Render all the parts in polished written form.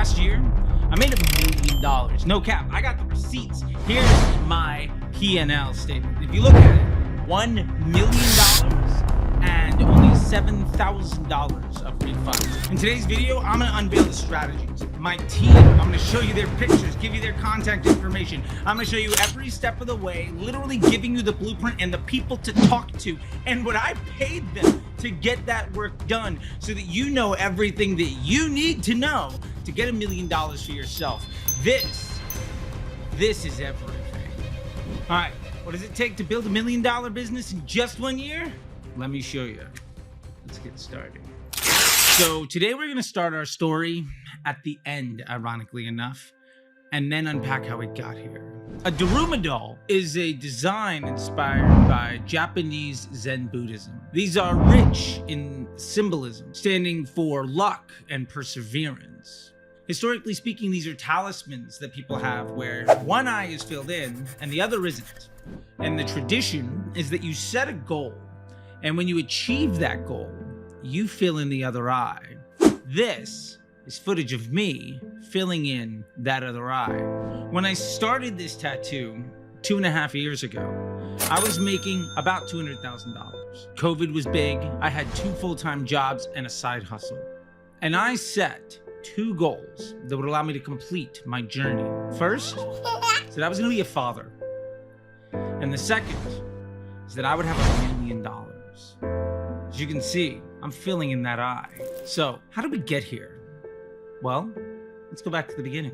Last year, I made $1 million. No cap. I got the receipts. Here's my P&L statement. If you look at it, $1 million and only $7,000 of refunds. In today's video, I'm gonna unveil the strategies. My team, I'm gonna show you their pictures, give you their contact information. I'm gonna show you every step of the way, literally giving you the blueprint and the people to talk to and what I paid them to get that work done so that you know everything that you need to know to get $1 million for yourself. This is everything. All right, what does it take to build $1 million business in just 1 year? Let me show you. Let's get started. So today we're gonna start our story at the end, ironically enough, and then unpack how we got here. A Daruma doll is a design inspired by Japanese Zen Buddhism. These are rich in symbolism, standing for luck and perseverance. Historically speaking, these are talismans that people have where one eye is filled in and the other isn't. And the tradition is that you set a goal, and when you achieve that goal, you fill in the other eye. This is footage of me filling in that other eye. When I started this tattoo 2.5 years ago, I was making about $200,000. COVID was big. I had 2 full-time jobs and a side hustle. And I set 2 goals that would allow me to complete my journey. First, is that I was gonna be a father. And the second is that I would have $1 million. As you can see, I'm filling in that eye. So how did we get here? Well, let's go back to the beginning.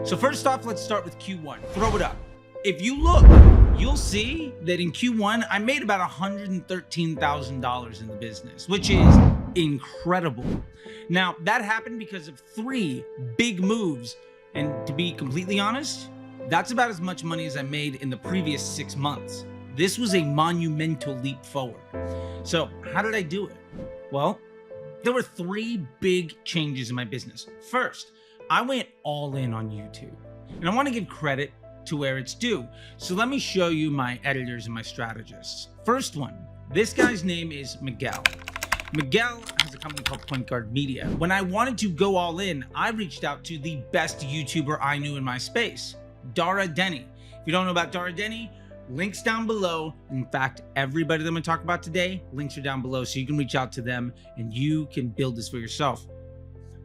So first off, let's start with Q1. Throw it up. If you look, you'll see that in Q1, I made about $113,000 in the business, which is incredible. Now, that happened because of 3 big moves. And to be completely honest, that's about as much money as I made in the previous 6 months. This was a monumental leap forward. So how did I do it? Well, there were 3 big changes in my business. First, I went all in on YouTube. And I want to give credit to where it's due. So let me show you my editors and my strategists. First one, this guy's name is Miguel. Miguel has a company called Point Guard Media. When I wanted to go all in, I reached out to the best YouTuber I knew in my space, Dara Denny. If you don't know about Dara Denny, links down below. In fact, everybody that I'm gonna talk about today, links are down below so you can reach out to them and you can build this for yourself.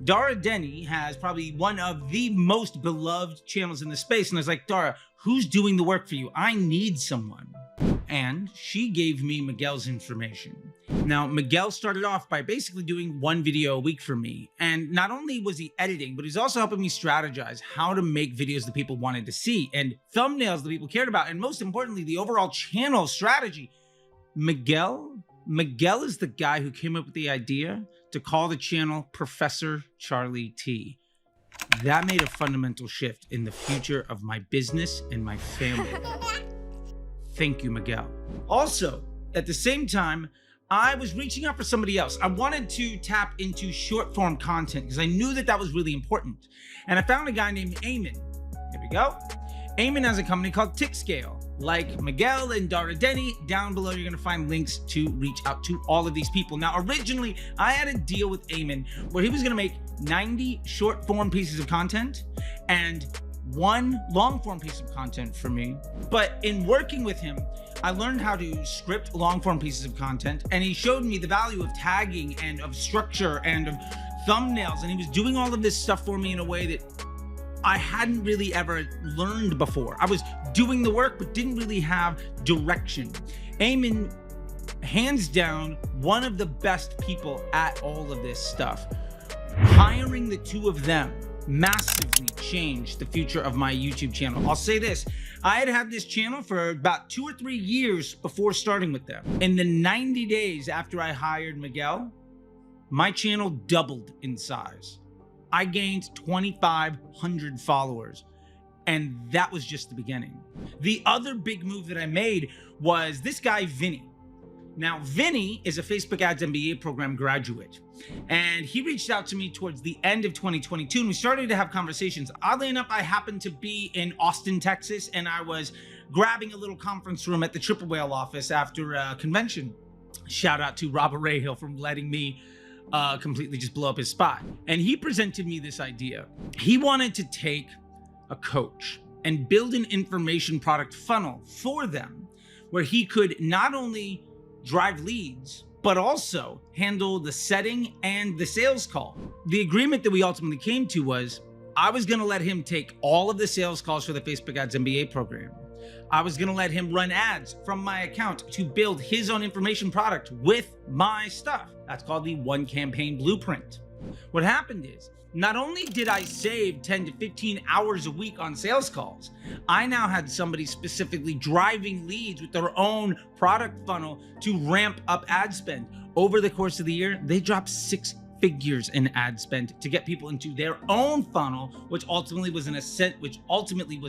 Dara Denny has probably one of the most beloved channels in the space. And I was like, Dara, who's doing the work for you? I need someone. And she gave me Miguel's information. Now, Miguel started off by basically doing 1 video a week for me. And not only was he editing, but he's also helping me strategize how to make videos that people wanted to see and thumbnails that people cared about. And most importantly, the overall channel strategy. Miguel is the guy who came up with the idea to call the channel Professor Charlie T. That made a fundamental shift in the future of my business and my family. Thank you, Miguel. Also, at the same time, I was reaching out for somebody else. I wanted to tap into short form content because I knew that that was really important. And I found a guy named Ayman. Here we go. Ayman has a company called TickScale. Like Miguel and Dara Denny, down below you're gonna find links to reach out to all of these people. Now, originally, I had a deal with Ayman where he was gonna make 90 short form pieces of content and 1 long form piece of content for me. But in working with him, I learned how to script long form pieces of content, and he showed me the value of tagging and of structure and of thumbnails. And he was doing all of this stuff for me in a way that I hadn't really ever learned before. I was doing the work, but didn't really have direction. Ayman, hands down, one of the best people at all of this stuff. Hiring the 2 of them massively changed the future of my YouTube channel. I'll say this, I had this channel for about 2 or 3 years before starting with them. In the 90 days after I hired Miguel, my channel doubled in size. I gained 2,500 followers, and that was just the beginning. The other big move that I made was this guy, Vinny. Now, Vinny is a Facebook Ads MBA program graduate, and he reached out to me towards the end of 2022, and we started to have conversations. Oddly enough, I happened to be in Austin, Texas, and I was grabbing a little conference room at the Triple Whale office after a convention. Shout out to Robert Rahill for letting me completely just blow up his spot. And he presented me this idea. He wanted to take a coach and build an information product funnel for them where he could not only drive leads, but also handle the setting and the sales call. The agreement that we ultimately came to was I was gonna let him take all of the sales calls for the Facebook Ads MBA program. I was gonna let him run ads from my account to build his own information product with my stuff. That's called the One Campaign Blueprint. What happened is, not only did I save 10 to 15 hours a week on sales calls, I now had somebody specifically driving leads with their own product funnel to ramp up ad spend. Over the course of the year, they dropped 6 figures in ad spend to get people into their own funnel, which ultimately was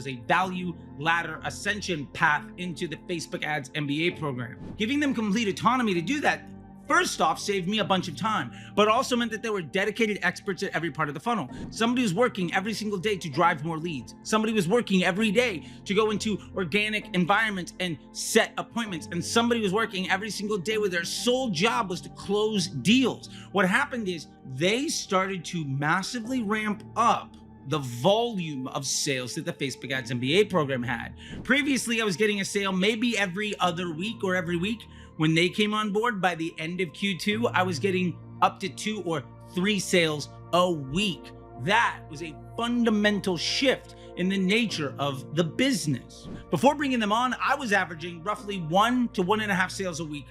a value ladder ascension path into the Facebook Ads MBA program. Giving them complete autonomy to do that, first off, saved me a bunch of time, but also meant that there were dedicated experts at every part of the funnel. Somebody was working every single day to drive more leads. Somebody was working every day to go into organic environments and set appointments. And somebody was working every single day where their sole job was to close deals. What happened is they started to massively ramp up the volume of sales that the Facebook Ads MBA program had. Previously, I was getting a sale maybe every other week or every week. When they came on board, by the end of Q2, I was getting up to 2 or 3 sales a week. That was a fundamental shift in the nature of the business. Before bringing them on, I was averaging roughly 1 to 1.5 sales a week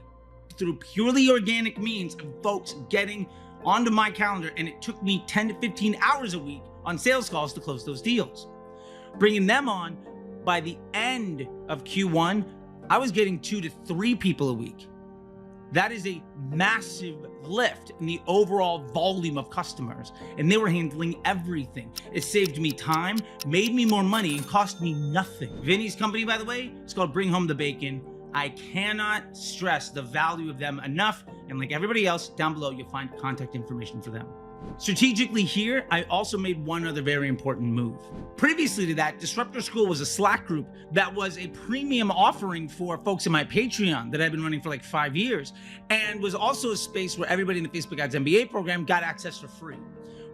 through purely organic means of folks getting onto my calendar, and it took me 10 to 15 hours a week on sales calls to close those deals. Bringing them on, by the end of Q1, I was getting 2 to 3 people a week. That is a massive lift in the overall volume of customers, and they were handling everything. It saved me time, made me more money, and cost me nothing. Vinny's company, by the way, it's called Bring Home the Bacon. I cannot stress the value of them enough, and like everybody else, down below you'll find contact information for them. Strategically here, I also made one other very important move. Previously to that, Disruptor School was a Slack group that was a premium offering for folks in my Patreon that I've been running for like 5 years, and was also a space where everybody in the Facebook Ads MBA program got access for free.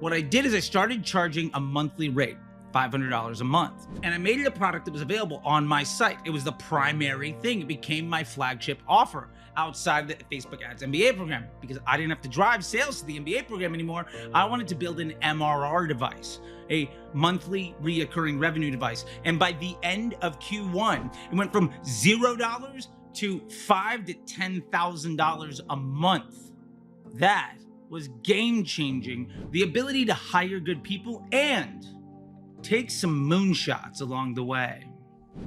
What I did is I started charging a monthly rate, $500 a month. And I made it a product that was available on my site. It was the primary thing. It became my flagship offer outside the Facebook Ads MBA program because I didn't have to drive sales to the MBA program anymore. I wanted to build an MRR device, a monthly reoccurring revenue device. And by the end of Q1, it went from $0 to $5,000 to $10,000 a month. That was game changing. The ability to hire good people and take some moonshots along the way.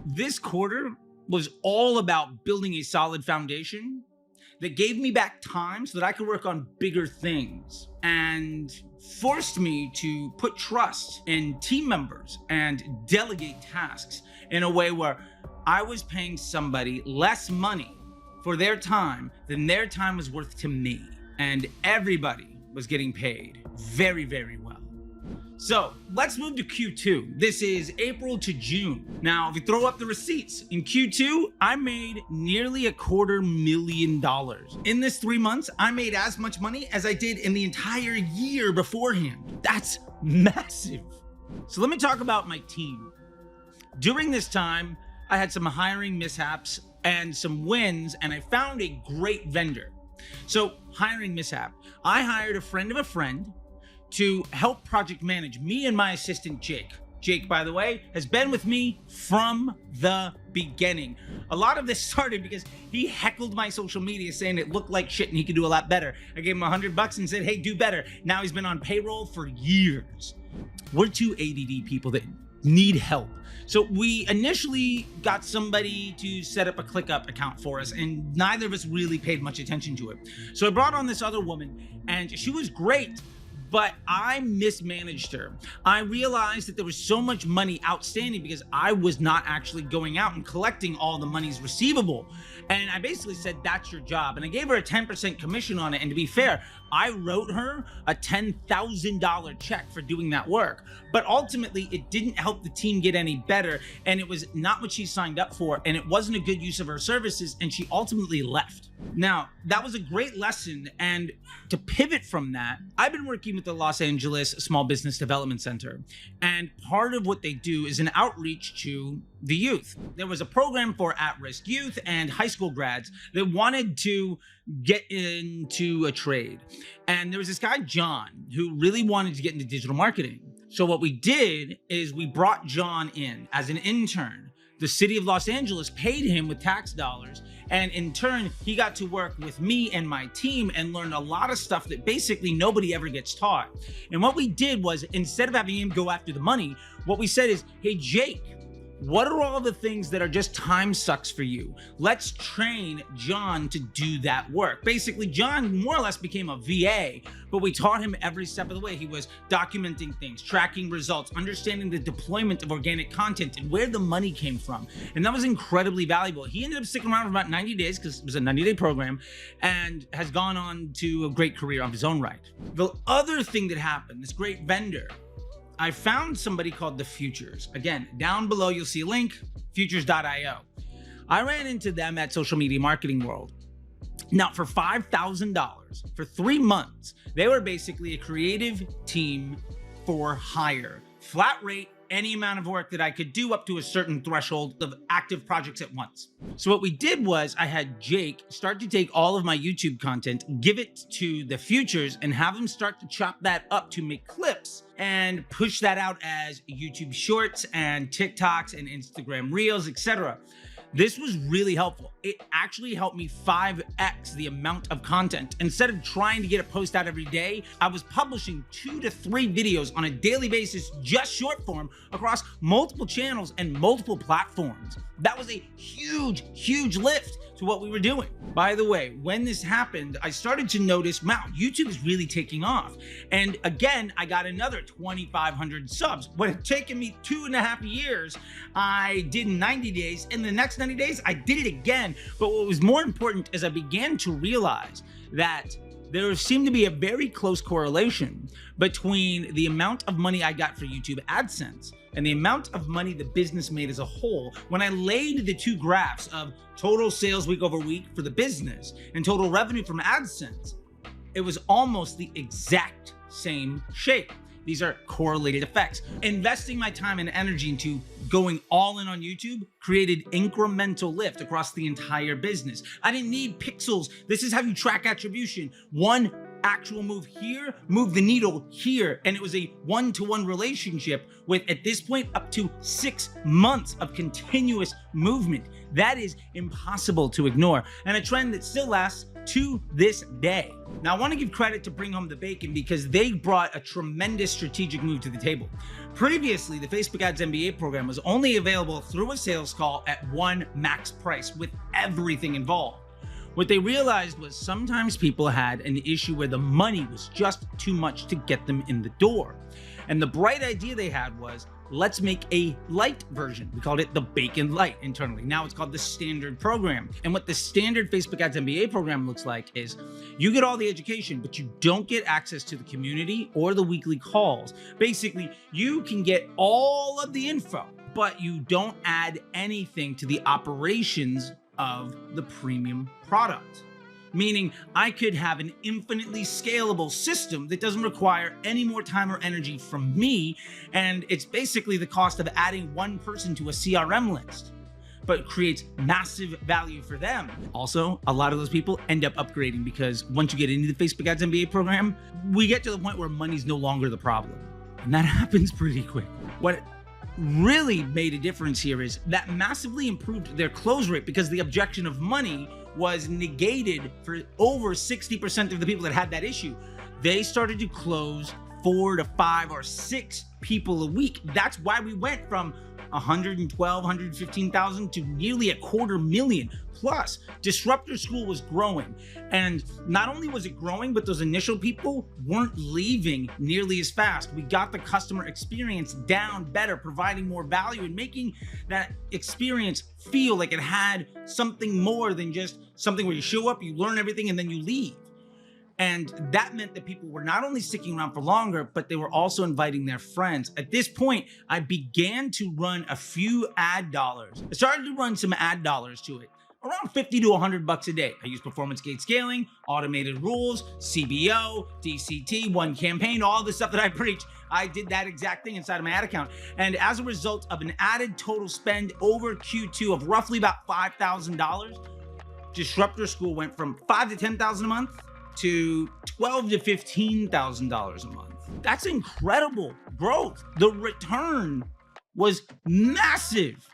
This quarter was all about building a solid foundation that gave me back time so that I could work on bigger things and forced me to put trust in team members and delegate tasks in a way where I was paying somebody less money for their time than their time was worth to me. And everybody was getting paid very, very well. So let's move to Q2. This is April to June. Now, if we throw up the receipts, in Q2, I made nearly $250,000. In this 3 months, I made as much money as I did in the entire year beforehand. That's massive. So let me talk about my team. During this time, I had some hiring mishaps and some wins, and I found a great vendor. So hiring mishap, I hired a friend of a friend to help project manage me and my assistant, Jake. Jake, by the way, has been with me from the beginning. A lot of this started because he heckled my social media saying it looked like shit and he could do a lot better. I gave him $100 and said, hey, do better. Now he's been on payroll for years. We're two ADD people that need help. So we initially got somebody to set up a ClickUp account for us, and neither of us really paid much attention to it. So I brought on this other woman, and she was great, but I mismanaged her. I realized that there was so much money outstanding because I was not actually going out and collecting all the monies receivable. And I basically said, that's your job. And I gave her a 10% commission on it. And to be fair, I wrote her a $10,000 check for doing that work. But ultimately, it didn't help the team get any better. And it was not what she signed up for. And it wasn't a good use of her services. And she ultimately left. Now, that was a great lesson. And to pivot from that, I've been working with the Los Angeles Small Business Development Center. And part of what they do is an outreach to the youth. There was a program for at-risk youth and high school grads that wanted to get into a trade. And there was this guy, John, who really wanted to get into digital marketing. So what we did is we brought John in as an intern. The city of Los Angeles paid him with tax dollars. And in turn, he got to work with me and my team and learn a lot of stuff that basically nobody ever gets taught. And what we did was, instead of having him go after the money, what we said is, hey, Jake, what are all the things that are just time sucks for you? Let's train John to do that work. Basically, John more or less became a VA, but we taught him every step of the way. He was documenting things, tracking results, understanding the deployment of organic content and where the money came from. And that was incredibly valuable. He ended up sticking around for about 90 days because it was a 90-day program and has gone on to a great career of his own right. The other thing that happened, this great vendor, I found somebody called The Futures. Again, down below, you'll see a link, futures.io. I ran into them at Social Media Marketing World. Now, for $5,000 for 3 months, they were basically a creative team for hire. Flat rate, any amount of work that I could do up to a certain threshold of active projects at once. So what we did was I had Jake start to take all of my YouTube content, give it to The Futures, and have him start to chop that up to make clips and push that out as YouTube Shorts and TikToks and Instagram Reels, etc. This was really helpful. It actually helped me 5x the amount of content. Instead of trying to get a post out every day, I was publishing 2 to 3 videos on a daily basis, just short form, across multiple channels and multiple platforms. That was a huge, huge lift to what we were doing. By the way, when this happened, I started to notice, wow, YouTube is really taking off. And again, I got another 2,500 subs. What had taken me 2.5 years, I did in 90 days. In the next 90 days, I did it again. But what was more important is I began to realize that there seemed to be a very close correlation between the amount of money I got for YouTube AdSense and the amount of money the business made as a whole. When I laid the 2 graphs of total sales week over week for the business and total revenue from AdSense, it was almost the exact same shape. These are correlated effects. Investing my time and energy into going all in on YouTube created incremental lift across the entire business. I didn't need pixels. This is how you track attribution. One actual move here, move the needle here. And it was a one-to-one relationship with, at this point, up to 6 months of continuous movement. That is impossible to ignore, and a trend that still lasts to this day. Now, I want to give credit to Bring Home the Bacon because they brought a tremendous strategic move to the table. Previously, the Facebook Ads MBA program was only available through a sales call at one max price with everything involved. What they realized was sometimes people had an issue where the money was just too much to get them in the door. And the bright idea they had was, let's make a light version. We called it the Bacon Light internally. Now it's called the standard program. And what the standard Facebook Ads MBA program looks like is you get all the education, but you don't get access to the community or the weekly calls. Basically, you can get all of the info, but you don't add anything to the operations of the premium product. Meaning I could have an infinitely scalable system that doesn't require any more time or energy from me, and it's basically the cost of adding one person to a CRM list, but creates massive value for them. Also, a lot of those people end up upgrading because once you get into the Facebook Ads MBA program, we get to the point where money's no longer the problem. And that happens pretty quick. What really made a difference here is that massively improved their close rate because the objection of money was negated for over 60% of the people that had that issue. They started to close 4 to 5 or 6 people a week. That's why we went from 112, 115,000 to nearly 250,000. Plus, Disruptor School was growing. And not only was it growing, but those initial people weren't leaving nearly as fast. We got the customer experience down better, providing more value and making that experience feel like it had something more than just something where you show up, you learn everything, and then you leave. And that meant that people were not only sticking around for longer, but they were also inviting their friends. At this point, I began to run a few ad dollars. I started to run some ad dollars to it, around 50 to 100 bucks a day. I used performance gate scaling, automated rules, CBO, DCT, one campaign, all the stuff that I preach. I did that exact thing inside of my ad account. And as a result of an added total spend over Q2 of roughly about $5,000, Disruptor School went from $5,000 to $10,000 a month to $12,000 to $15,000 a month. That's incredible growth. The return was massive.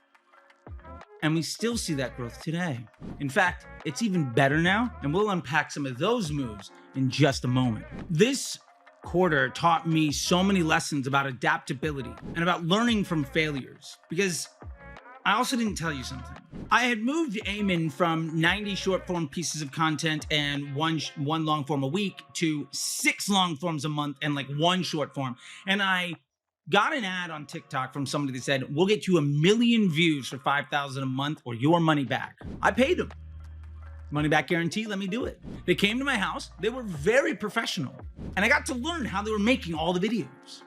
And we still see that growth today. In fact, it's even better now, and we'll unpack some of those moves in just a moment. This quarter taught me so many lessons about adaptability and about learning from failures, because I also didn't tell you something. I had moved Ayman from 90 short form pieces of content and one long form a week to 6 long forms a month and like 1 short form. And I got an ad on TikTok from somebody that said, we'll get you 1 million views for $5,000 a month or your money back. I paid them. Money back guarantee, let me do it. They came to my house. They were very professional. And I got to learn how they were making all the videos.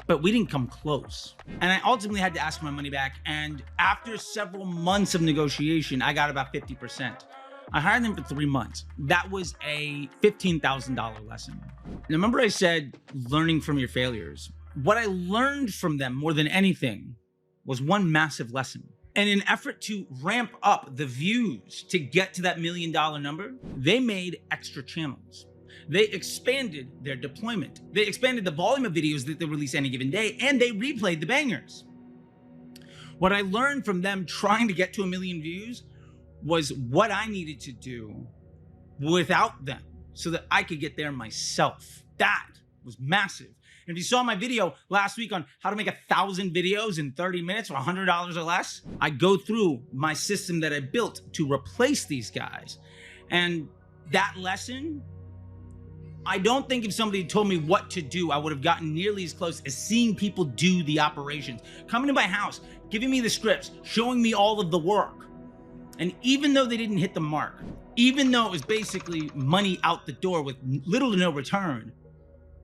But we didn't come close. And I ultimately had to ask for my money back. And after several months of negotiation, I got about 50%. I hired them for 3 months. That was a $15,000 lesson. Now, remember I said learning from your failures. What I learned from them more than anything was one massive lesson. In an effort to ramp up the views to get to that $1 million number, they made extra channels. They expanded their deployment. They expanded the volume of videos that they release any given day, and they replayed the bangers. What I learned from them trying to get to 1 million views was what I needed to do without them so that I could get there myself. That was massive. And if you saw my video last week on how to make 1,000 videos in 30 minutes for $100 or less, I go through my system that I built to replace these guys. And that lesson, I don't think if somebody told me what to do, I would have gotten nearly as close as seeing people do the operations. Coming to my house, giving me the scripts, showing me all of the work. And even though they didn't hit the mark, even though it was basically money out the door with little to no return,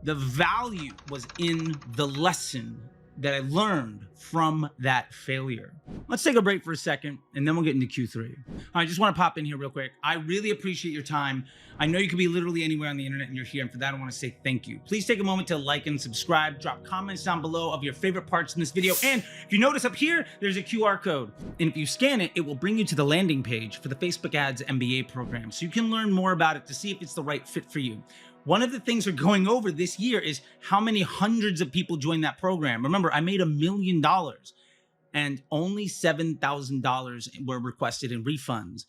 the value was in the lesson that I learned from that failure. Let's take a break for a second, and then we'll get into Q3. I just want to pop in here real quick. I really appreciate your time. I know you could be literally anywhere on the internet and you're here, and for that, I want to say thank you. Please take a moment to like and subscribe. Drop comments down below of your favorite parts in this video. And if you notice up here, there's a QR code. And if you scan it, it will bring you to the landing page for the Facebook Ads MBA program, so you can learn more about it to see if it's the right fit for you. One of the things we're going over this year is how many hundreds of people joined that program. Remember, I made $1 million and only $7,000 were requested in refunds.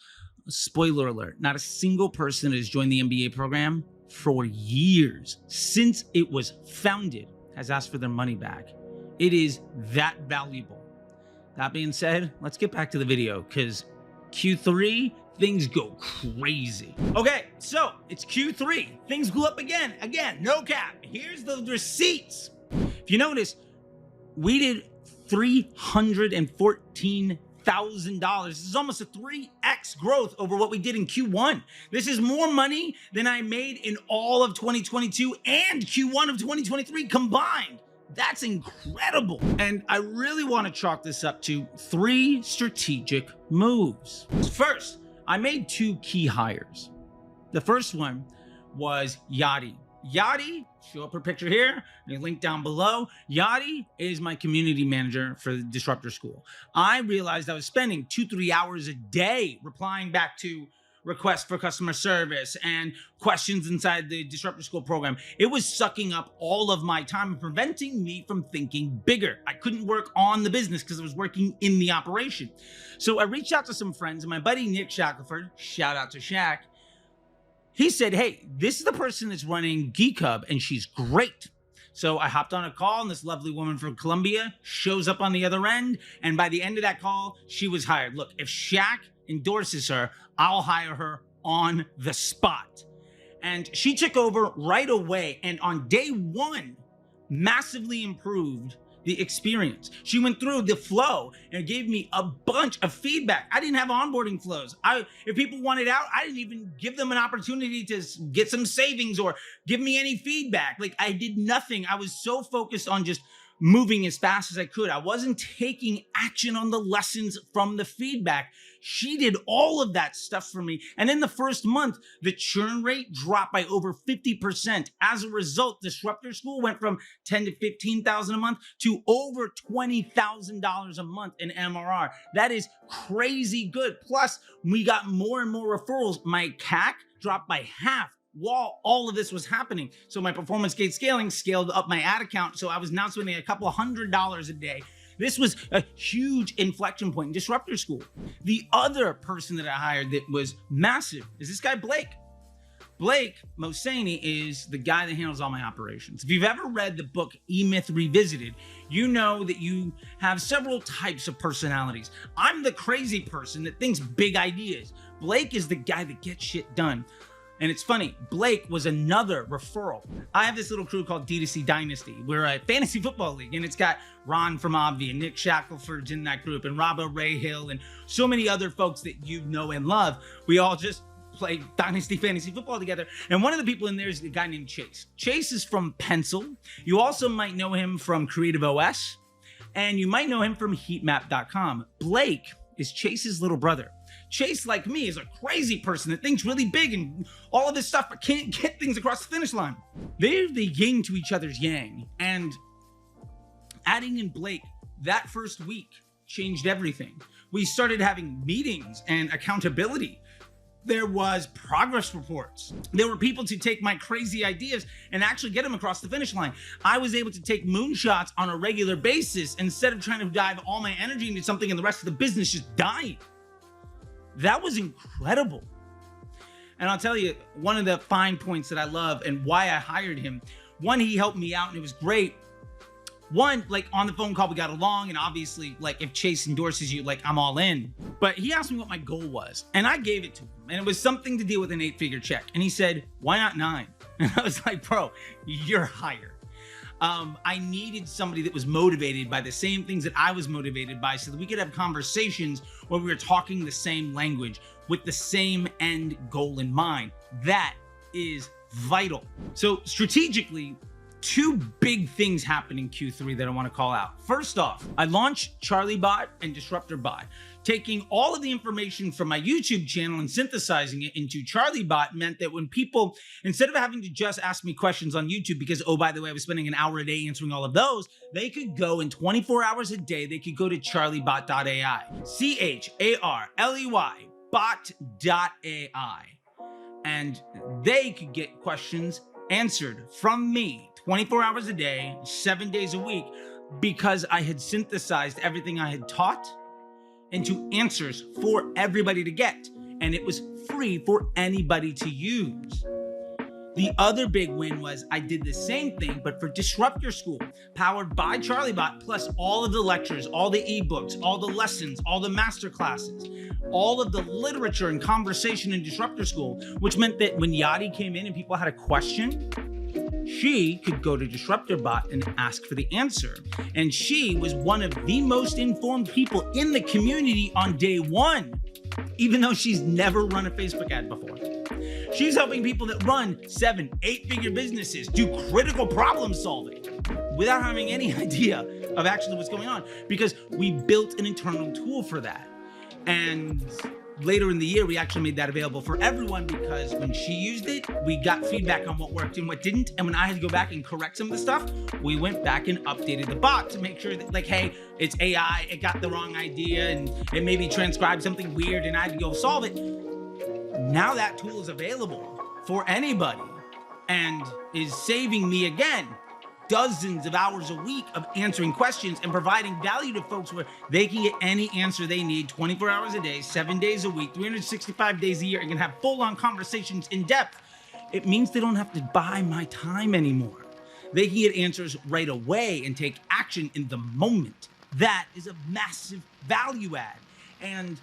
Spoiler alert, not a single person has joined the MBA program for years since it was founded has asked for their money back. It is that valuable. That being said, let's get back to the video because Q3, things go crazy. Okay, so it's Q3. Things blew up again, no cap. Here's the receipts. If you notice, we did $314,000. This is almost a 3x growth over what we did in Q1. This is more money than I made in all of 2022 and Q1 of 2023 combined. That's incredible. And I really want to chalk this up to 3 strategic moves. First, I made 2 key hires. The first one was Yadi. Yadi, show up her picture here, link down below. Yadi is my community manager for the Disruptor School. I realized I was spending 2-3 hours a day replying back to requests for customer service and questions inside the Disruptor School program. It was sucking up all of my time and preventing me from thinking bigger. I couldn't work on the business because I was working in the operation. So I reached out to some friends, and my buddy Nick Shackelford, shout out to Shaq, he said, hey, this is the person that's running Geek Hub and she's great. So I hopped on a call, and this lovely woman from Colombia shows up on the other end. And by the end of that call, she was hired. Look, if Shaq endorses her, I'll hire her on the spot. And she took over right away. And on day one, massively improved the experience. She went through the flow and gave me a bunch of feedback. I didn't have onboarding flows. If people wanted out, I didn't even give them an opportunity to get some savings or give me any feedback. Like, I did nothing. I was so focused on just moving as fast as I could. I wasn't taking action on the lessons from the feedback. She did all of that stuff for me. And in the first month, the churn rate dropped by over 50%. As a result, Disruptor School went from $10,000 to $15,000 a month to over $20,000 a month in MRR. That is crazy good. Plus, we got more and more referrals. My CAC dropped by half while all of this was happening. So my performance gate scaling scaled up my ad account. So I was now spending a couple $100 a day. This was a huge inflection point in Disruptor School. The other person that I hired that was massive is this guy, Blake. Blake Mosaney is the guy that handles all my operations. If you've ever read the book E-Myth Revisited, you know that you have several types of personalities. I'm the crazy person that thinks big ideas. Blake is the guy that gets shit done. And it's funny, Blake was another referral. I have this little crew called D2C Dynasty. We're a fantasy football league, and it's got Ron from Obvi and Nick Shackelford's in that group, and Robbo Ray Hill, and so many other folks that you know and love. We all just play Dynasty fantasy football together. And one of the people in there is a guy named Chase. Chase is from Pencil. You also might know him from Creative OS, and you might know him from heatmap.com. Blake is Chase's little brother. Chase, like me, is a crazy person that thinks really big and all of this stuff, but can't get things across the finish line. They're the yin to each other's yang. And adding in Blake that first week changed everything. We started having meetings and accountability. There was progress reports. There were people to take my crazy ideas and actually get them across the finish line. I was able to take moonshots on a regular basis instead of trying to dive all my energy into something and the rest of the business just dying. That was incredible. And I'll tell you, one of the fine points that I love and why I hired him, one, he helped me out and it was great. One, like on the phone call, we got along, and obviously, like if Chase endorses you, like I'm all in. But he asked me what my goal was, and I gave it to him, and it was something to deal with an 8-figure check. And he said, "Why not 9?" And I was like, "Bro, you're hired." I needed somebody that was motivated by the same things that I was motivated by, so that we could have conversations where we were talking the same language with the same end goal in mind. That is vital. So strategically, 2 big things happened in Q3 that I want to call out. First off, I launched CharlieBot and DisruptorBot. Taking all of the information from my YouTube channel and synthesizing it into CharlieBot meant that when people, instead of having to just ask me questions on YouTube, because, oh, by the way, I was spending an hour a day answering all of those, they could go in 24 hours a day, they could go to charliebot.ai, CHARLEY, bot.ai, and they could get questions answered from me 24 hours a day, 7 days a week, because I had synthesized everything I had taught into answers for everybody to get, and it was free for anybody to use. The other big win was I did the same thing, but for Disruptor School, powered by CharlieBot, plus all of the lectures, all the ebooks, all the lessons, all the master classes, all of the literature and conversation in Disruptor School, which meant that when Yadi came in and people had a question, she could go to DisruptorBot and ask for the answer. And she was one of the most informed people in the community on day 1, even though she's never run a Facebook ad before. She's helping people that run 7, 8-figure businesses do critical problem solving without having any idea of actually what's going on, because we built an internal tool for that. And later in the year, we actually made that available for everyone, because when she used it, we got feedback on what worked and what didn't. And when I had to go back and correct some of the stuff, we went back and updated the bot to make sure that, like, hey, it's AI, it got the wrong idea, and it maybe transcribed something weird, and I had to go solve it. Now that tool is available for anybody and is saving me, again, dozens of hours a week of answering questions and providing value to folks where they can get any answer they need 24 hours a day, 7 days a week, 365 days a year, and can have full-on conversations in depth. It means they don't have to buy my time anymore. They can get answers right away and take action in the moment. That is a massive value add, and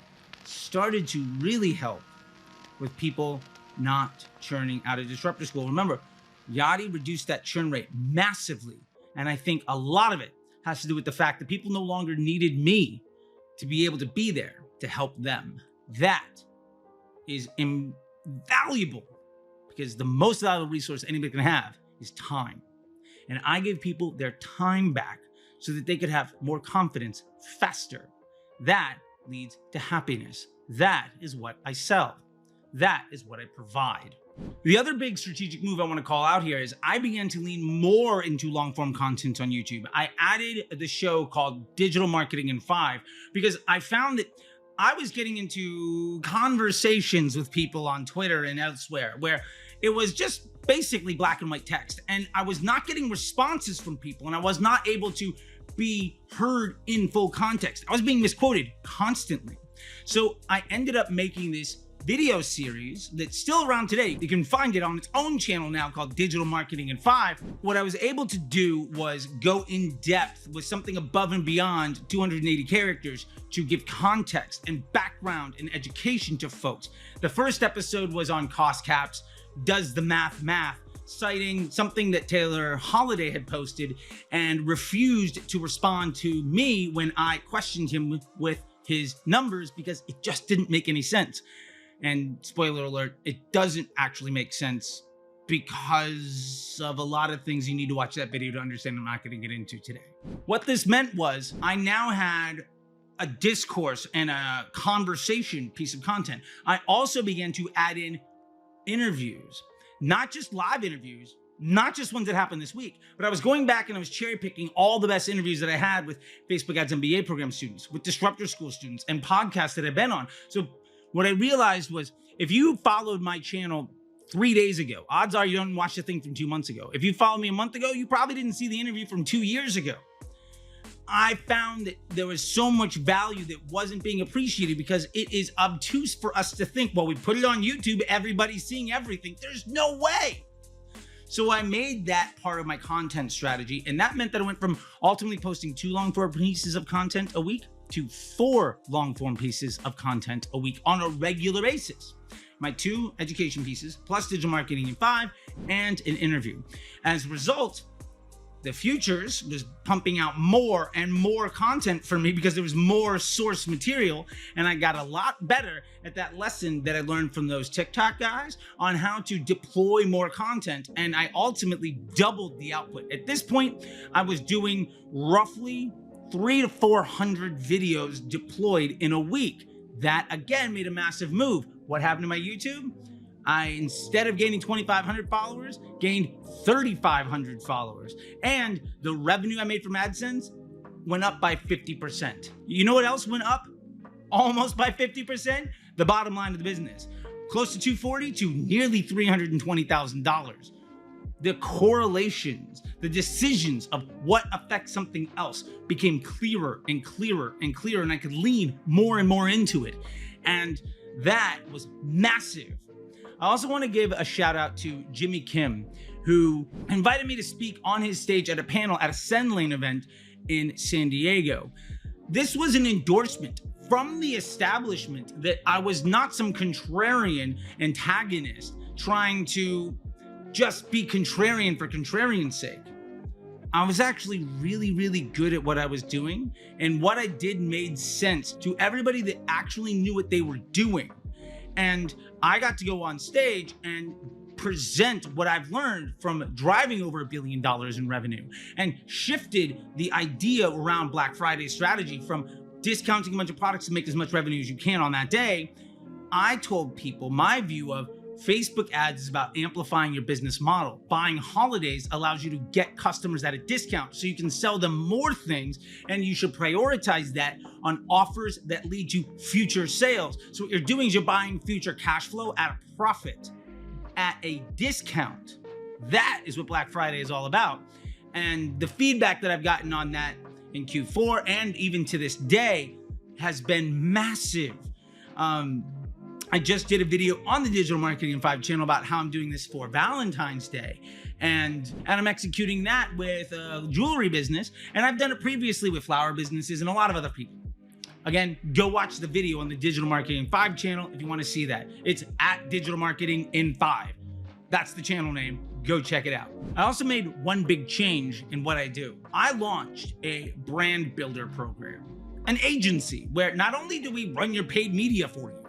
started to really help with people not churning out of Disruptor School. Remember, Yachty reduced that churn rate massively. And I think a lot of it has to do with the fact that people no longer needed me to be able to be there to help them. That is invaluable, because the most valuable resource anybody can have is time. And I give people their time back so that they could have more confidence faster. That leads to happiness. That is what I sell. That is what I provide. The other big strategic move I want to call out here is I began to lean more into long form content on YouTube. I added the show called Digital Marketing in 5 because I found that I was getting into conversations with people on Twitter and elsewhere where it was just basically black and white text, and I was not getting responses from people, and I was not able to be heard in full context. I was being misquoted constantly. So I ended up making this video series that's still around today. You can find it on its own channel now called Digital Marketing in 5. What I was able to do was go in depth with something above and beyond 280 characters to give context and background and education to folks. The first episode was on cost caps, does the math, citing something that Taylor Holiday had posted and refused to respond to me when I questioned him with his numbers because it just didn't make any sense. And spoiler alert, it doesn't actually make sense because of a lot of things you need to watch that video to understand. I'm not going to get into today. What this meant was I now had a discourse and a conversation piece of content. I also began to add in interviews, not just live interviews, not just ones that happened this week, but I was going back and I was cherry picking all the best interviews that I had with Facebook Ads MBA program students, with Disruptor School students, and podcasts that I've been on. So what I realized was, if you followed my channel 3 days ago, odds are you don't watch the thing from 2 months ago. If you followed me a month ago, you probably didn't see the interview from 2 years ago. I found that there was so much value that wasn't being appreciated because it is obtuse for us to think, well, we put it on YouTube, everybody's seeing everything. There's no way. So I made that part of my content strategy, and that meant that I went from ultimately posting 2 long-form pieces of content a week to 4 long-form pieces of content a week on a regular basis. My 2 education pieces, plus Digital Marketing in 5, and an interview. As a result, the Futures was pumping out more and more content for me because there was more source material, and I got a lot better at that lesson that I learned from those TikTok guys on how to deploy more content, and I ultimately doubled the output. At this point, I was doing roughly 300 to 400 videos deployed in a week. That again made a massive move. What happened to my YouTube? I, instead of gaining 2,500 followers, gained 3,500 followers. And the revenue I made from AdSense went up by 50%. You know what else went up almost by 50%? The bottom line of the business. Close to 240 to nearly $320,000. The correlations, the decisions of what affects something else became clearer and clearer and clearer, and I could lean more and more into it. And that was massive. I also want to give a shout out to Jimmy Kim, who invited me to speak on his stage at a panel at a SendLane event in San Diego. This was an endorsement from the establishment that I was not some contrarian antagonist trying to just be contrarian for contrarian's sake. I was actually really, really good at what I was doing, and what I did made sense to everybody that actually knew what they were doing. And I got to go on stage and present what I've learned from driving over $1 billion in revenue, and shifted the idea around Black Friday strategy from discounting a bunch of products to make as much revenue as you can on that day. I told people my view of Facebook ads is about amplifying your business model. Buying holidays allows you to get customers at a discount so you can sell them more things, and you should prioritize that on offers that lead to future sales. So what you're doing is you're buying future cash flow at a profit, at a discount. That is what Black Friday is all about. And the feedback that I've gotten on that in Q4 and even to this day has been massive. I just did a video on the Digital Marketing in 5 channel about how I'm doing this for Valentine's Day. And I'm executing that with a jewelry business, and I've done it previously with flower businesses and a lot of other people. Again, go watch the video on the Digital Marketing 5 channel if you want to see that. It's at Digital Marketing in 5. That's the channel name. Go check it out. I also made one big change in what I do. I launched a brand builder program, an agency where not only do we run your paid media for you,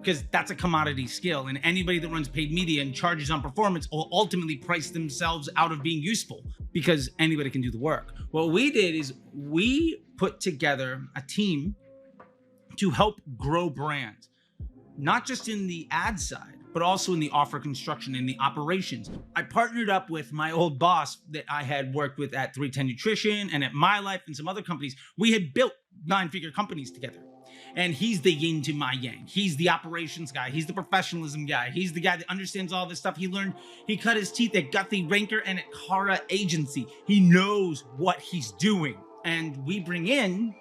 because that's a commodity skill, and anybody that runs paid media and charges on performance will ultimately price themselves out of being useful because anybody can do the work. What we did is we put together a team to help grow brands, not just in the ad side, but also in the offer construction and the operations. I partnered up with my old boss that I had worked with at 310 Nutrition and at My Life and some other companies. We had built 9-figure companies together. And he's the yin to my yang. He's the operations guy. He's the professionalism guy. He's the guy that understands all this stuff. He cut his teeth at Guthrie Ranker and at Cara Agency. He knows what he's doing. And we bring in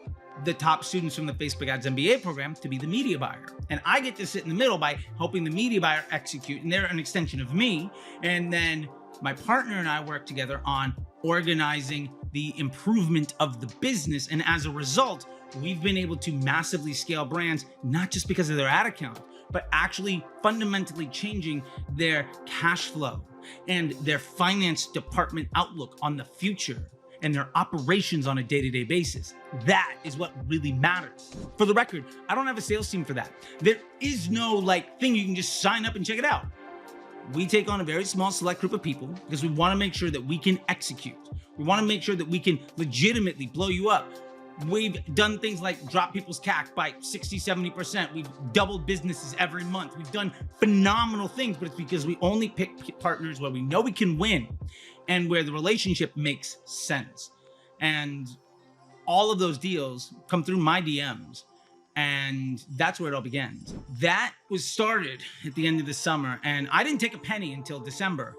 the top students from the Facebook Ads MBA program to be the media buyer. And I get to sit in the middle by helping the media buyer execute, and they're an extension of me. And then my partner and I work together on organizing the improvement of the business. And as a result, we've been able to massively scale brands, not just because of their ad account, but actually fundamentally changing their cash flow and their finance department outlook on the future and their operations on a day-to-day basis. That is what really matters. For the record, I don't have a sales team for that. There is no thing you can just sign up and check it out. We take on a very small select group of people because we want to make sure that we can execute. We want to make sure that we can legitimately blow you up. We've done things like drop people's CAC by 60, 70%. We've doubled businesses every month. We've done phenomenal things, but it's because we only pick partners where we know we can win and where the relationship makes sense. And all of those deals come through my DMs. And that's where it all begins. That was started at the end of the summer, and I didn't take a penny until December.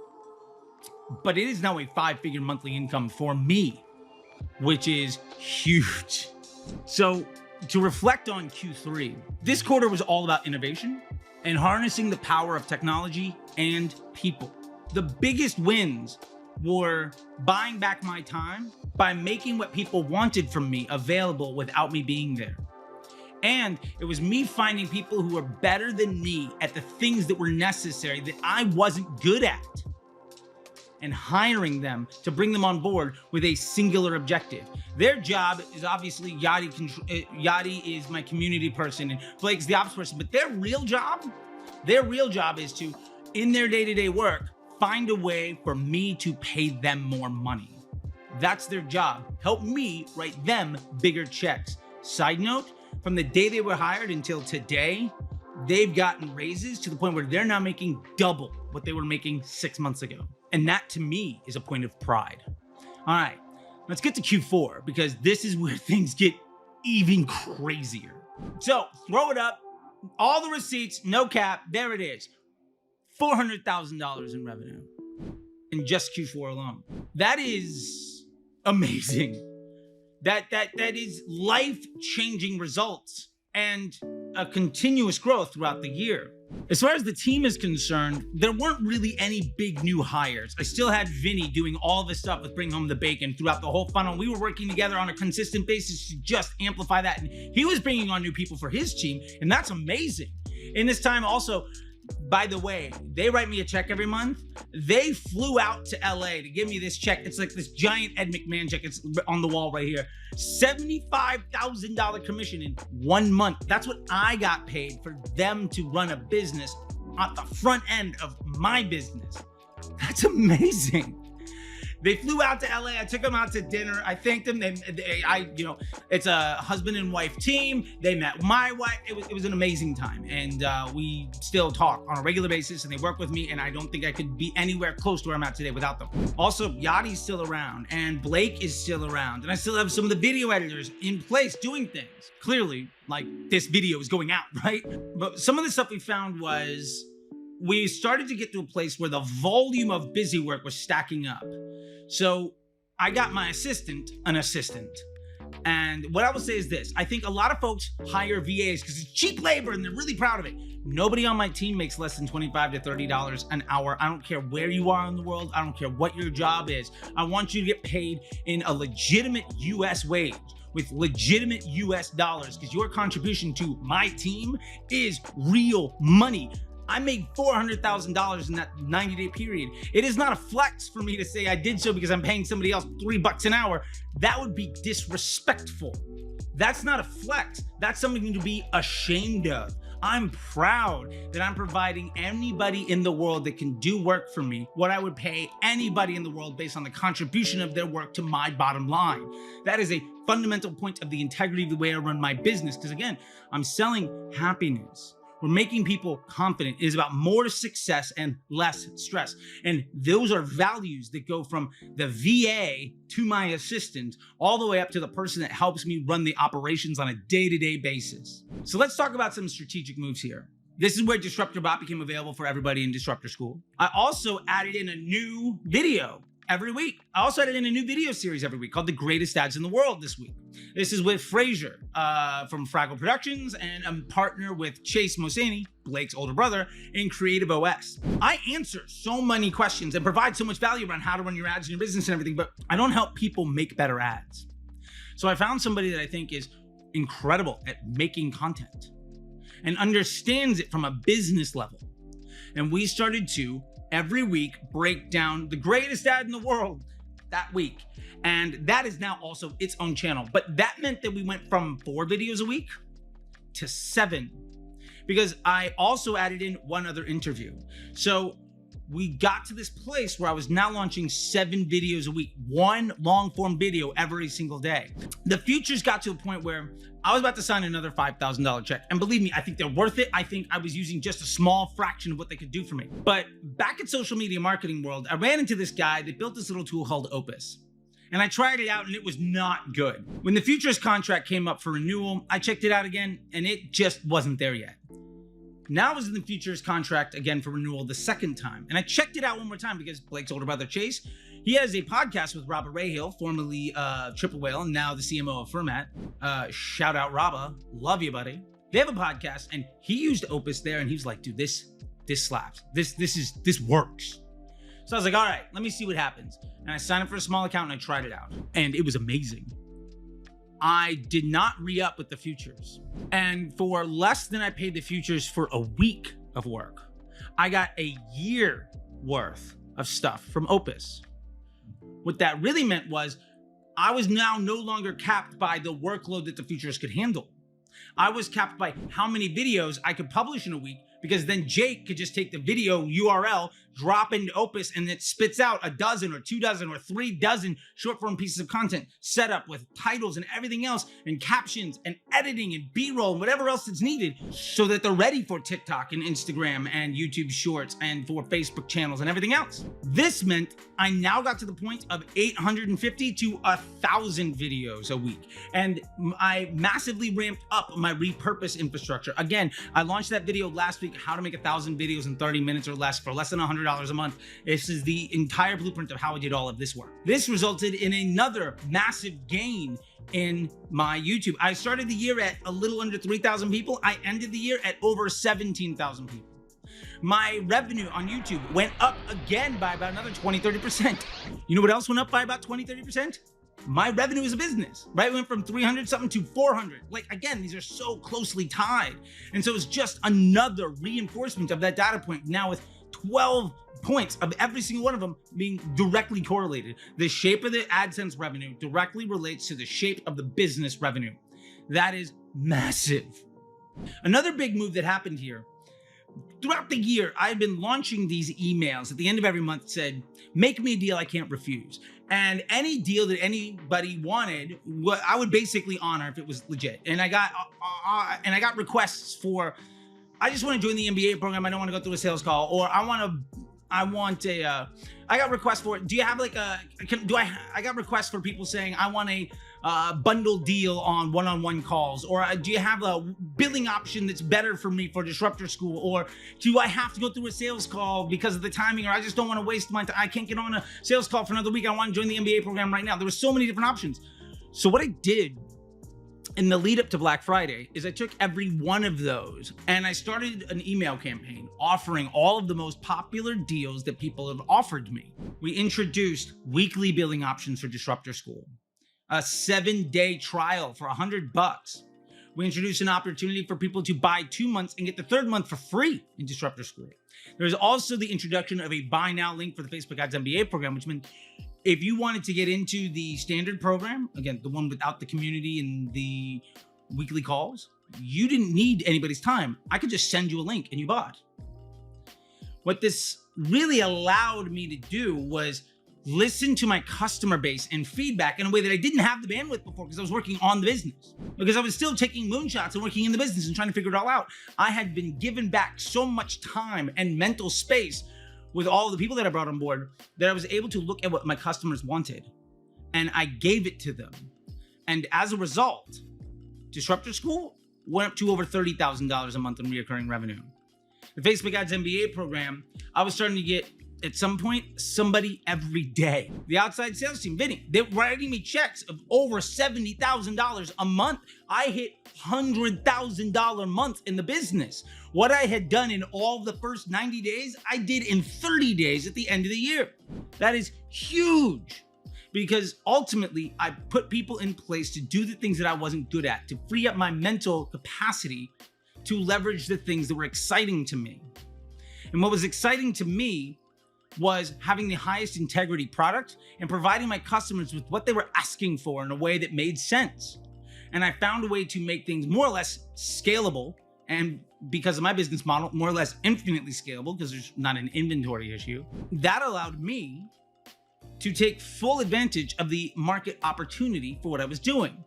But it is now a 5-figure monthly income for me, which is huge. So to reflect on Q3, this quarter was all about innovation and harnessing the power of technology and people. The biggest wins were buying back my time by making what people wanted from me available without me being there. And it was me finding people who were better than me at the things that were necessary that I wasn't good at, and hiring them to bring them on board with a singular objective. Their job is obviously Yadi is my community person and Blake's the ops person, but their real job is to, in their day-to-day work, find a way for me to pay them more money. That's their job. Help me write them bigger checks. Side note, from the day they were hired until today, they've gotten raises to the point where they're now making double what they were making 6 months ago. And that to me is a point of pride. All right, let's get to Q4 because this is where things get even crazier. So throw it up, all the receipts, no cap, there it is. $400,000 in revenue in just Q4 alone. That is amazing. That is life-changing results and a continuous growth throughout the year. As far as the team is concerned, there weren't really any big new hires. I still had Vinny doing all the stuff with Bring Home the Bacon throughout the whole funnel. We were working together on a consistent basis to just amplify that. And he was bringing on new people for his team, and that's amazing. In this time also, by the way, they write me a check every month. They flew out to LA to give me this check. It's like this giant Ed McMahon check. It's on the wall right here. $75,000 commission in 1 month. That's what I got paid for them to run a business at the front end of my business. That's amazing. They flew out to LA. I took them out to dinner. I thanked them. It's a husband and wife team. They met my wife. It was an amazing time. And we still talk on a regular basis and they work with me. And I don't think I could be anywhere close to where I'm at today without them. Also, Yadi's still around and Blake is still around. And I still have some of the video editors in place doing things. Clearly, like this video is going out, right? But some of the stuff we found was we started to get to a place where the volume of busy work was stacking up. So I got my assistant, an assistant, And what I will say is this: I think a lot of folks hire VAs because it's cheap labor and they're really proud of it. Nobody on my team makes less than $25 to $30 an hour. I don't care where you are in the world. I don't care what your job is. I want you to get paid in a legitimate US wage with legitimate US dollars, because your contribution to my team is real money. I made $400,000 in that 90-day period. It is not a flex for me to say I did so because I'm paying somebody else $3 an hour. That would be disrespectful. That's not a flex. That's something to be ashamed of. I'm proud that I'm providing anybody in the world that can do work for me what I would pay anybody in the world based on the contribution of their work to my bottom line. That is a fundamental point of the integrity of the way I run my business, because again, I'm selling happiness. We're making people confident. It is about more success and less stress. And those are values that go from the VA to my assistant, all the way up to the person that helps me run the operations on a day-to-day basis. So let's talk about some strategic moves here. This is where Disruptor Bot became available for everybody in Disruptor School. I also added in a new video every week. I also added in a new video series every week called The Greatest Ads in the World this week. This is with Frazier from Fraggle Productions, and I'm partner with Chase Mosaney, Blake's older brother, in Creative OS. I answer so many questions and provide so much value around how to run your ads in your business and everything, but I don't help people make better ads. So I found somebody that I think is incredible at making content and understands it from a business level. And we started to every week break down the greatest ad in the world that week. And that is now also its own channel. But that meant that we went from 4 videos a week to 7, because I also added in one other interview. So we got to this place where I was now launching 7 videos a week, 1 long form video every single day. The futures got to a point where I was about to sign another $5,000 check. And believe me, I think they're worth it. I think I was using just a small fraction of what they could do for me. But back in social media marketing world, I ran into this guy that built this little tool called Opus. And I tried it out and it was not good. When the futures contract came up for renewal, I checked it out again and it just wasn't there yet. Now I was in the futures contract again for renewal the second time. And I checked it out one more time because Blake's older brother, Chase, he has a podcast with Robert Rahill, formerly Triple Whale, and now the CMO of Format. Shout out Robba, love you, buddy. They have a podcast and he used Opus there and he was like, dude, this slaps. This works. So I was like, all right, let me see what happens. And I signed up for a small account and I tried it out. And it was amazing. I did not re-up with the futures. And for less than I paid the futures for a week of work, I got a year worth of stuff from Opus. What that really meant was I was now no longer capped by the workload that the futures could handle. I was capped by how many videos I could publish in a week, because then Jake could just take the video URL, drop into Opus, and it spits out a dozen or 2 dozen or 3 dozen short form pieces of content set up with titles and everything else, and captions and editing and B-roll and whatever else that's needed, so that they're ready for TikTok and Instagram and YouTube Shorts and for Facebook channels and everything else. This meant I now got to the point of 850 to 1,000 videos a week. And I massively ramped up my repurpose infrastructure. Again, I launched that video last week, how to make 1,000 videos in 30 minutes or less for less than $100 a month. This is the entire blueprint of how I did all of this work. This resulted in another massive gain in my YouTube. I started the year at a little under 3,000 people. I ended the year at over 17,000 people. My revenue on YouTube went up again by about another 20-30%. You know what else went up by about 20-30%? My revenue as a business, right? We went from 300 something to 400. Like, again, these are so closely tied. And so it's just another reinforcement of that data point, now with 12 points of every single one of them being directly correlated. The shape of the AdSense revenue directly relates to the shape of the business revenue. That is massive. Another big move that happened here, throughout the year, I've been launching these emails at the end of every month said, make me a deal I can't refuse. And any deal that anybody wanted, I would basically honor if it was legit. And I got requests for, I just want to join the MBA program. I don't want to go through a sales call, or I got requests for, do you have like I got requests for people saying, I want a bundle deal on one-on-one calls, or do you have a billing option that's better for me for Disruptor School, or do I have to go through a sales call because of the timing, or I just don't want to waste my time, I can't get on a sales call for another week, I want to join the MBA program right now. There were so many different options. So what I did in the lead up to Black Friday is I took every one of those and I started an email campaign offering all of the most popular deals that people have offered me. We introduced weekly billing options for Disruptor School, a 7-day trial for $100. We introduced an opportunity for people to buy 2 months and get the 3rd month for free in Disruptor School. There's also the introduction of a buy now link for the Facebook Ads MBA program, which meant if you wanted to get into the standard program, again, the one without the community and the weekly calls, you didn't need anybody's time. I could just send you a link and you bought. What this really allowed me to do was listen to my customer base and feedback in a way that I didn't have the bandwidth before because I was working on the business. Because I was still taking moonshots and working in the business and trying to figure it all out. I had been given back so much time and mental space with all the people that I brought on board that I was able to look at what my customers wanted and I gave it to them. And as a result, Disruptor School went up to over $30,000 a month in recurring revenue. The Facebook Ads MBA program, I was starting to get, at some point, somebody every day. The outside sales team, Vinny, they're writing me checks of over $70,000 a month. I hit $100,000 months in the business. What I had done in all the first 90 days, I did in 30 days at the end of the year. That is huge because ultimately I put people in place to do the things that I wasn't good at, to free up my mental capacity to leverage the things that were exciting to me. And what was exciting to me was having the highest integrity product and providing my customers with what they were asking for in a way that made sense. And I found a way to make things more or less scalable, and because of my business model, more or less infinitely scalable because there's not an inventory issue. That allowed me to take full advantage of the market opportunity for what I was doing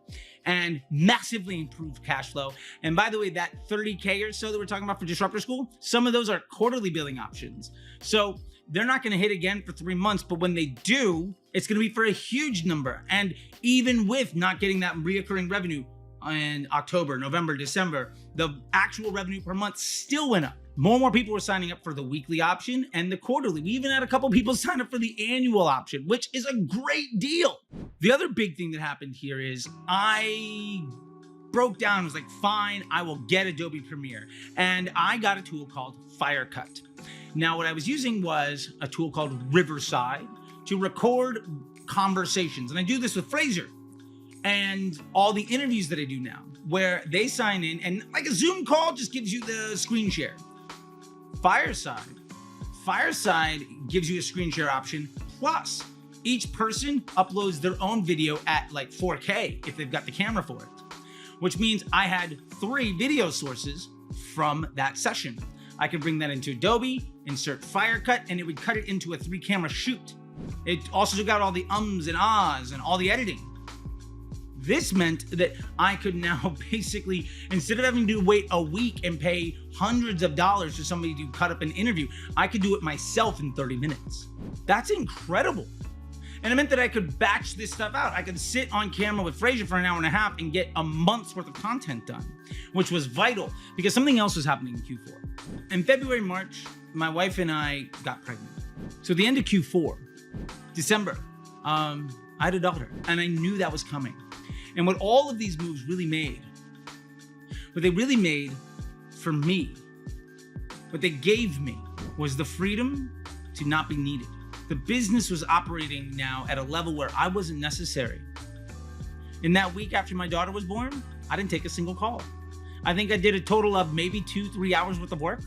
and massively improve cash flow. And by the way, that 30K or so that we're talking about for Disruptor School, some of those are quarterly billing options. So they're not gonna hit again for 3 months, but when they do, it's gonna be for a huge number. And even with not getting that reoccurring revenue in October, November, December, the actual revenue per month still went up. More and more people were signing up for the weekly option and the quarterly. We even had a couple people sign up for the annual option, which is a great deal. The other big thing that happened here is I broke down and was like, fine, I will get Adobe Premiere. And I got a tool called Firecut. Now, what I was using was a tool called Riverside to record conversations. And I do this with Fraser and all the interviews that I do now, where they sign in and like a Zoom call just gives you the screen share. Fireside gives you a screen share option, plus each person uploads their own video at like 4K if they've got the camera for it, which means I had 3 video sources from that session. I could bring that into Adobe, insert Firecut, and it would cut it into a 3-camera shoot. It also took out all the ums and ahs and all the editing. This meant that I could now basically, instead of having to wait a week and pay hundreds of dollars for somebody to cut up an interview, I could do it myself in 30 minutes. That's incredible. And it meant that I could batch this stuff out. I could sit on camera with Fraser for an hour and a half and get a month's worth of content done, which was vital because something else was happening in Q4. In February, March, my wife and I got pregnant. So at the end of Q4, December, I had a daughter and I knew that was coming. And what all of these moves really made, what they really made for me, what they gave me was the freedom to not be needed. The business was operating now at a level where I wasn't necessary. In that week after my daughter was born, I didn't take a single call. I think I did a total of maybe 2-3 hours worth of work.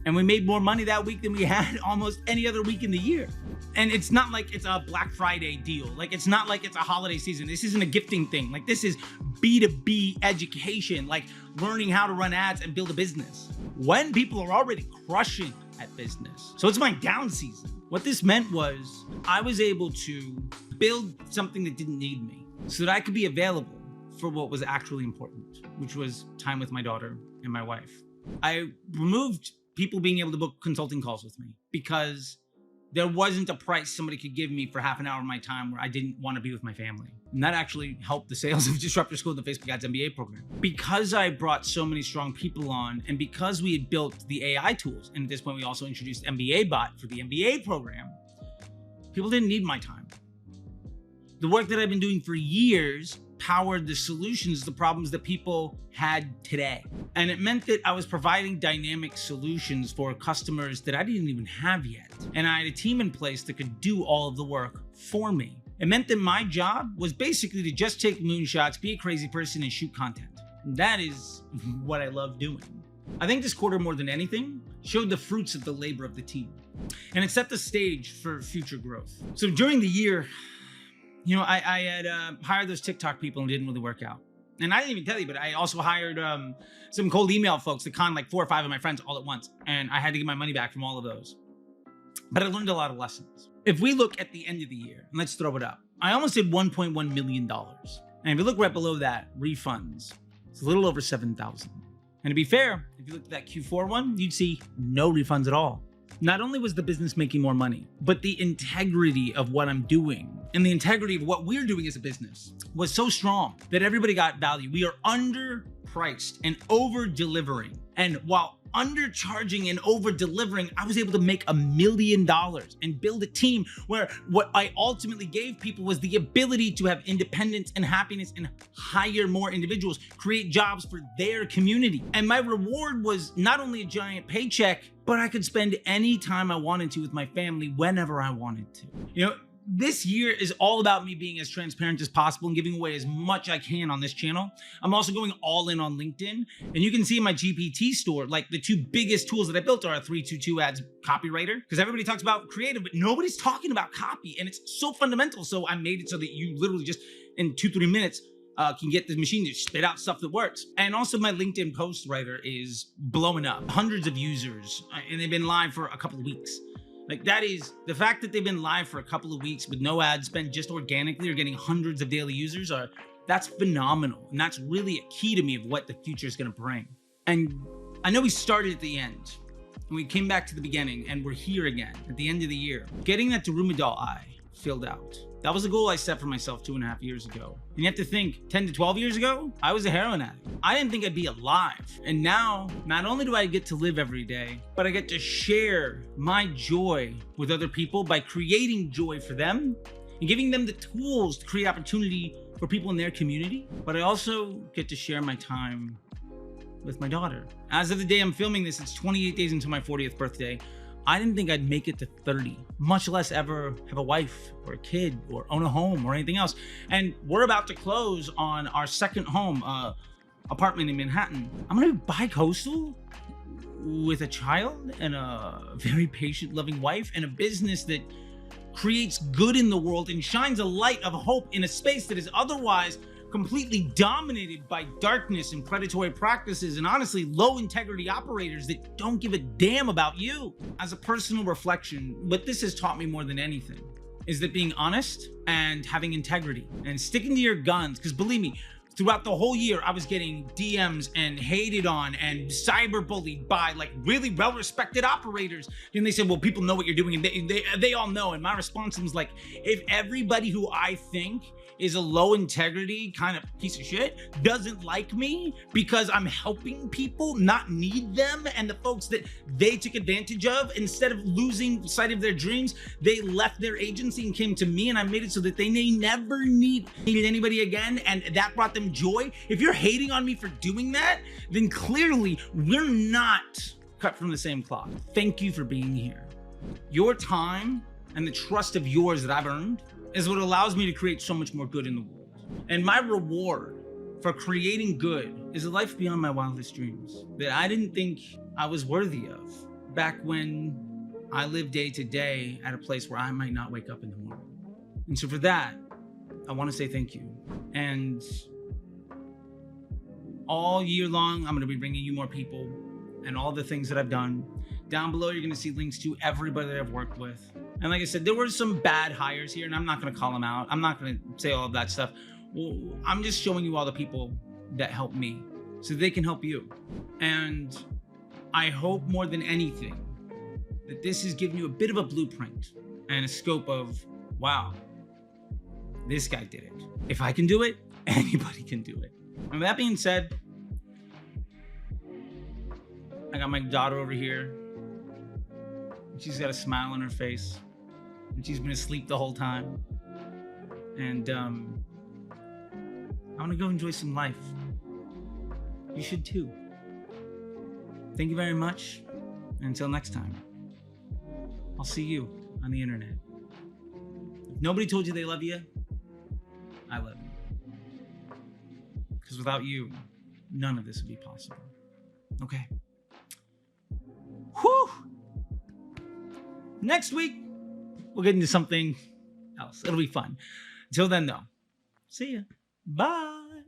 And we made more money that week than we had almost any other week in the year. And it's not like it's a Black Friday deal. Like, it's not like it's a holiday season. This isn't a gifting thing. Like, this is B2B education, like learning how to run ads and build a business when people are already crushing at business. So it's my down season. What this meant was I was able to build something that didn't need me so that I could be available for what was actually important, which was time with my daughter and my wife. I removed people being able to book consulting calls with me because there wasn't a price somebody could give me for half an hour of my time where I didn't want to be with my family. And that actually helped the sales of Disruptor School and the Facebook Ads MBA program. Because I brought so many strong people on and because we had built the AI tools, and at this point we also introduced MBA Bot for the MBA program, people didn't need my time. The work that I've been doing for years powered the solutions to the problems that people had today. And it meant that I was providing dynamic solutions for customers that I didn't even have yet. And I had a team in place that could do all of the work for me. It meant that my job was basically to just take moonshots, be a crazy person, and shoot content. That is what I love doing. I think this quarter, more than anything, showed the fruits of the labor of the team. And it set the stage for future growth. So during the year, I had hired those TikTok people and it didn't really work out. And I didn't even tell you, but I also hired some cold email folks to con like 4 or 5 of my friends all at once. And I had to get my money back from all of those. But I learned a lot of lessons. If we look at the end of the year, and let's throw it up, I almost did $1.1 million. And if you look right below that, refunds, it's a little over 7,000. And to be fair, if you looked at that Q4 one, you'd see no refunds at all. Not only was the business making more money, but the integrity of what I'm doing and the integrity of what we're doing as a business was so strong that everybody got value. We are underpriced and over-delivering. And while undercharging and over-delivering, I was able to make $1 million and build a team where what I ultimately gave people was the ability to have independence and happiness and hire more individuals, create jobs for their community. And my reward was not only a giant paycheck, but I could spend any time I wanted to with my family whenever I wanted to. This year is all about me being as transparent as possible and giving away as much I can on this channel. I'm also going all in on LinkedIn. And you can see in my GPT store, like the 2 biggest tools that I built are a 322 ads copywriter, because everybody talks about creative, but nobody's talking about copy. And it's so fundamental. So I made it so that you literally just in 2-3 minutes can get the machine to spit out stuff that works. And also my LinkedIn post writer is blowing up. Hundreds of users, and they've been live for a couple of weeks. Like that is the fact that they've been live for a couple of weeks with no ad spend, just organically, or getting hundreds of daily users that's phenomenal. And that's really a key to me of what the future is going to bring. And I know we started at the end and we came back to the beginning and we're here again at the end of the year, getting that Daruma doll eye filled out. That was a goal I set for myself 2.5 years ago. And you have to think 10 to 12 years ago, I was a heroin addict. I didn't think I'd be alive. And now, not only do I get to live every day, but I get to share my joy with other people by creating joy for them and giving them the tools to create opportunity for people in their community. But I also get to share my time with my daughter. As of the day I'm filming this, it's 28 days until my 40th birthday. I didn't think I'd make it to 30, much less ever have a wife or a kid or own a home or anything else. And we're about to close on our second home, apartment in Manhattan. I'm gonna be bi-coastal with a child and a very patient, loving wife and a business that creates good in the world and shines a light of hope in a space that is otherwise completely dominated by darkness and predatory practices and honestly low integrity operators that don't give a damn about you. As a personal reflection, what this has taught me more than anything is that being honest and having integrity and sticking to your guns, because believe me, throughout the whole year, I was getting DMs and hated on and cyberbullied by like really well-respected operators. And they said, well, people know what you're doing and they all know. And my response was like, if everybody who I think is a low integrity kind of piece of shit doesn't like me because I'm helping people not need them, and the folks that they took advantage of, instead of losing sight of their dreams, they left their agency and came to me, and I made it so that they may never needed anybody again, and that brought them joy. If you're hating on me for doing that, then clearly we're not cut from the same cloth. Thank you for being here. Your time and the trust of yours that I've earned is what allows me to create so much more good in the world. And my reward for creating good is a life beyond my wildest dreams that I didn't think I was worthy of back when I lived day to day at a place where I might not wake up in the morning. And so for that, I want to say thank you. And all year long, I'm going to be bringing you more people and all the things that I've done. Down below, you're going to see links to everybody that I've worked with. And like I said, there were some bad hires here, and I'm not going to call them out. I'm not going to say all of that stuff. Well, I'm just showing you all the people that helped me so they can help you. And I hope more than anything that this has given you a bit of a blueprint and a scope of, wow, this guy did it. If I can do it, anybody can do it. And with that being said, I got my daughter over here. She's got a smile on her face. And she's been asleep the whole time. And I want to go enjoy some life. You should too. Thank you very much. And until next time, I'll see you on the internet. If nobody told you they love you, I love you. Because without you, none of this would be possible. Okay. Whew! Next week, we'll get into something else. It'll be fun. Until then, though, see ya. Bye.